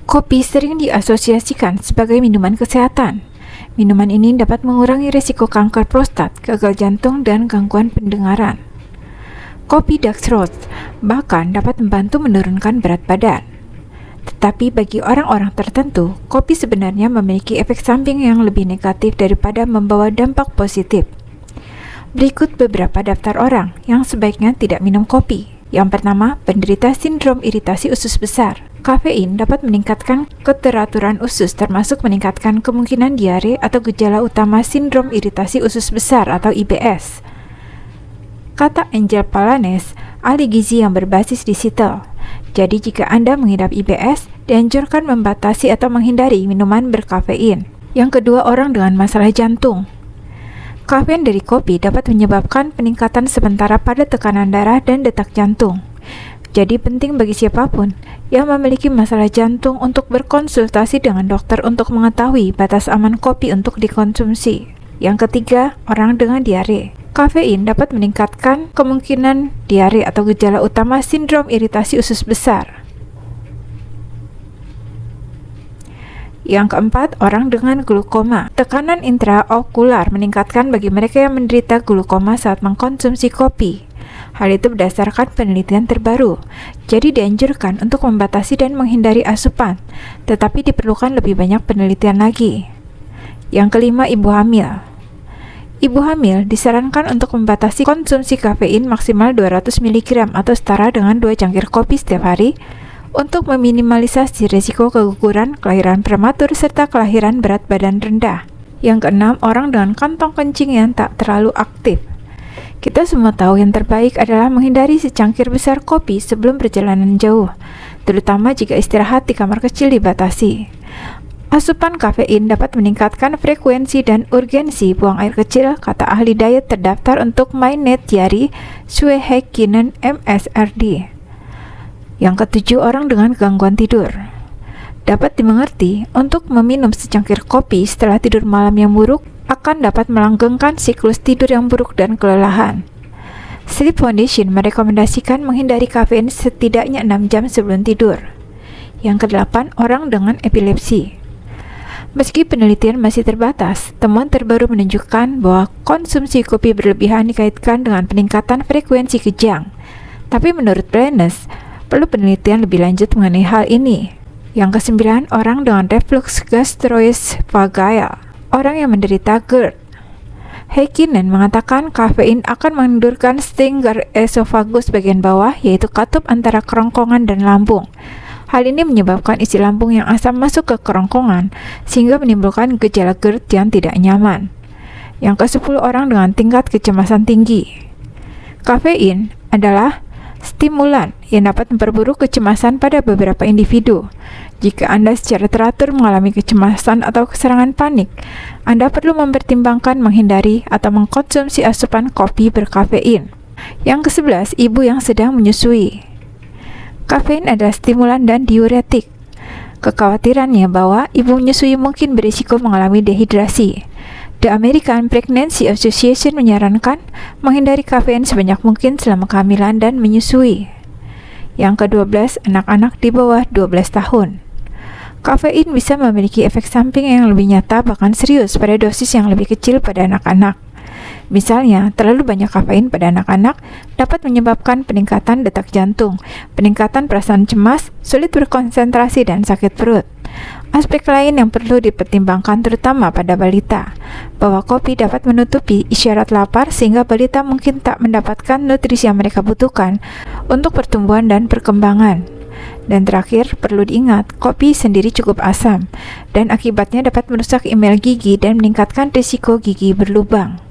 Kopi sering diasosiasikan sebagai minuman kesehatan. Minuman ini dapat mengurangi risiko kanker prostat, gagal jantung, dan gangguan pendengaran. Kopi dextrose bahkan dapat membantu menurunkan berat badan. Tetapi bagi orang-orang tertentu, kopi sebenarnya memiliki efek samping yang lebih negatif daripada membawa dampak positif. Berikut beberapa daftar orang yang sebaiknya tidak minum kopi. Yang pertama, penderita sindrom iritasi usus besar. Kafein dapat meningkatkan keteraturan usus, termasuk meningkatkan kemungkinan diare atau gejala utama sindrom iritasi usus besar atau IBS. Kata Angel Palanes, ahli gizi yang berbasis di Seattle. Jadi jika Anda mengidap IBS, dianjurkan membatasi atau menghindari minuman berkafein. Yang kedua, orang dengan masalah jantung. Kafein dari kopi dapat menyebabkan peningkatan sementara pada tekanan darah dan detak jantung. Jadi penting bagi siapapun yang memiliki masalah jantung untuk berkonsultasi dengan dokter untuk mengetahui batas aman kopi untuk dikonsumsi. Yang ketiga, orang dengan diare. Kafein dapat meningkatkan kemungkinan diare atau gejala utama sindrom iritasi usus besar. Yang keempat, orang dengan glukoma. Tekanan intraokular meningkatkan bagi mereka yang menderita glukoma saat mengkonsumsi kopi. Hal itu berdasarkan penelitian terbaru. Jadi dianjurkan untuk membatasi dan menghindari asupan, tetapi diperlukan lebih banyak penelitian lagi. Yang kelima, ibu hamil. Ibu hamil disarankan untuk membatasi konsumsi kafein maksimal 200 mg atau setara dengan 2 cangkir kopi setiap hari untuk meminimalisasi risiko keguguran, kelahiran prematur, serta kelahiran berat badan rendah. Yang keenam, orang dengan kantong kencing yang tak terlalu aktif. Kita semua tahu yang terbaik adalah menghindari secangkir besar kopi sebelum perjalanan jauh, terutama jika istirahat di kamar kecil dibatasi. Asupan kafein dapat meningkatkan frekuensi dan urgensi buang air kecil, kata ahli diet terdaftar untuk Maynard Diary, Sue Heikkinen, MSRD. Yang ketujuh, orang dengan gangguan tidur. Dapat dimengerti, untuk meminum secangkir kopi setelah tidur malam yang buruk akan dapat melanggengkan siklus tidur yang buruk dan kelelahan. Sleep Foundation merekomendasikan menghindari kafein setidaknya 6 jam sebelum tidur. Yang kedelapan, orang dengan epilepsi. Meski penelitian masih terbatas, temuan terbaru menunjukkan bahwa konsumsi kopi berlebihan dikaitkan dengan peningkatan frekuensi kejang. Tapi menurut Palanes, perlu penelitian lebih lanjut mengenai hal ini. Yang kesembilan, orang dengan reflux gastroesophageal. Orang yang menderita GERD. Heikkinen mengatakan kafein akan mengendurkan stinger esofagus bagian bawah, yaitu katup antara kerongkongan dan lambung. Hal ini menyebabkan isi lambung yang asam masuk ke kerongkongan, sehingga menimbulkan gejala GERD yang tidak nyaman. Yang ke-10, orang dengan tingkat kecemasan tinggi. Kafein adalah stimulan yang dapat memperburuk kecemasan pada beberapa individu. Jika Anda secara teratur mengalami kecemasan atau serangan panik, Anda perlu mempertimbangkan menghindari atau mengkonsumsi asupan kopi berkafein. Yang ke-11, ibu yang sedang menyusui. Kafein adalah stimulan dan diuretik. Kekhawatirannya bahwa ibu menyusui mungkin berisiko mengalami dehidrasi. The American Pregnancy Association menyarankan menghindari kafein sebanyak mungkin selama kehamilan dan menyusui. Yang ke-12, anak-anak di bawah 12 tahun. Kafein bisa memiliki efek samping yang lebih nyata bahkan serius pada dosis yang lebih kecil pada anak-anak. Misalnya, terlalu banyak kafein pada anak-anak dapat menyebabkan peningkatan detak jantung, peningkatan perasaan cemas, sulit berkonsentrasi, dan sakit perut. Aspek lain yang perlu dipertimbangkan terutama pada balita, bahwa kopi dapat menutupi isyarat lapar sehingga balita mungkin tak mendapatkan nutrisi yang mereka butuhkan untuk pertumbuhan dan perkembangan. Dan terakhir, perlu diingat, kopi sendiri cukup asam dan akibatnya dapat merusak email gigi dan meningkatkan risiko gigi berlubang.